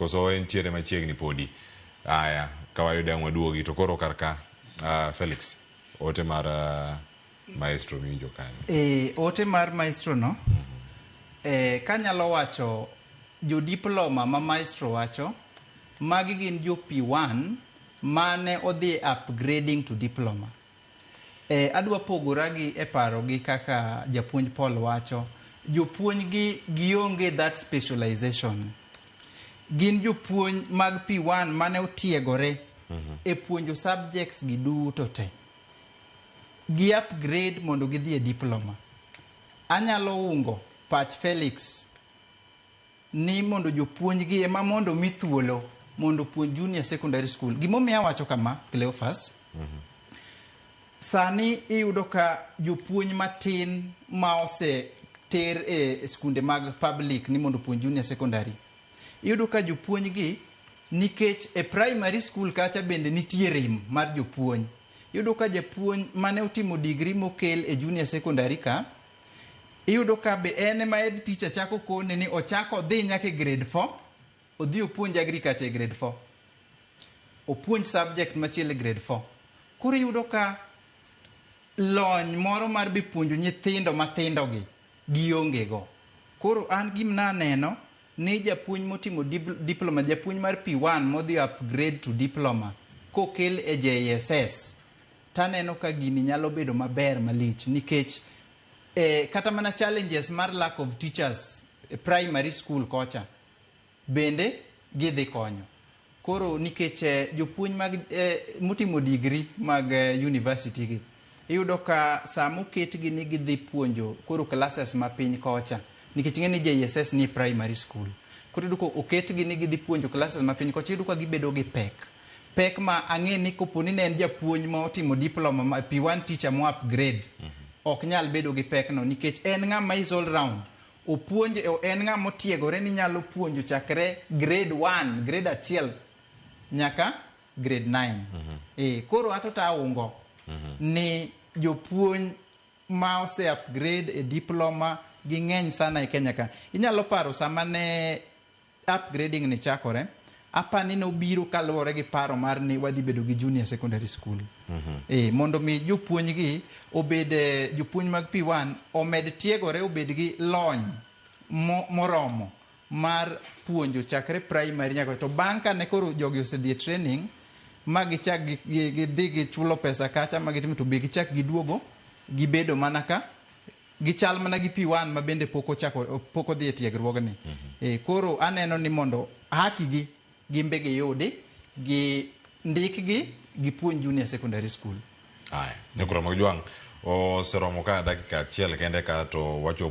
koso entiere machiegni podi. Aya, kawayudo mwaduogi to koro karka Felix ote mar maestro miwinjo kanyo. Ote mar maestro no. Kanyalo wacho jo diploma ma maestro wacho magi gin jo P1 mane odhi upgrading to diploma. Adwa pogora gi e paro gi kaka japuonj Paul wacho, jopuonj gi gionge that specialization. Gin jopuonj mag P1 mane otiegore e puonjo subjects gi duto te. Gi upgrade mondo gidhi e diploma. Anyalo ungo pach Felix ni mondo jopuonj gi ema mondo mi thuolo mondo puonj junior secondary school. Gimomiyo wacho kama, Cleophas, sani iyudo ka jopuonj matin ma ose ter e skunde mag public ni mondo puonj junior secondary. Iyudo ka jopuonj gi nikech e primary school kacha bende nitie rem mar jopuonj. Iyudo ka japuonj mane utimo degree mokel e junior secondary ka, iyudo ka be ene ma ed teacher chako kone ni ochako dhi nyake grade 4, odhi opuonj agriculture e grade 4. Opuonj subject machielo e grade 4. Koro iyudo ka lony moro mar bi puonjo nyithindo mathindo gi gionge go. Koro an gimna neno ni japuonj motimo diploma, japuonj mar P1 modhi upgrade to diploma kokel e JSS, taneno ka gini nyalo bedo maber malich nikech kata mana challenges mar lack of teachers primary school kocha bende gidhi konyo. Koro nikech jopuonj mag motimo degree mag university gi iyudo ka samo ketgi ni gidhi puonjo koro classes mapiny kocha nikech ng'eni JSS ni primary school. Koro iyudo ko oketgi ni gidhi puonjo classes mapiny kocha, iyudo ka gibedo gi pek ma ang'e ni koponi ne en japuonj ma otimo diploma ma P1 teacher mo upgrade ok nyal bedo gi pek no nikech en ng'ama is all round. Opuonje en ng'ama otiegore ni nyalo puonjo chakre grade 1, grade 1 nyaka grade 9. Koro ato ta ungo ni jopuonj ma ose upgrade e diploma gi ng'eny sana e Kenya ka. Inyalo paro sama ne upgrading ni chakore, apani no biro kaluwore gi paro mar ni wadhi bedo gi junior secondary school. Mondo mi jopuonj gi obed jopuonj mag P1 omed tiegore, obed gi lony moromo mar puonjo chakre primary nyaka to bang' ka ne koro jogi osedhi e training ma gichak gidhi gichulo pesa kacha ma gitimo to be gichak giduogo gibedo mana ka gichal mana gi P1 ma bende pok odhi e tiegruogni. Koro aneno ni mondo haki gi gimbe giyudi gi ndikgi gi puonj junior secondary school. Nyakura Mojwang' oseromo ka dakika achiel kende ka to wachopo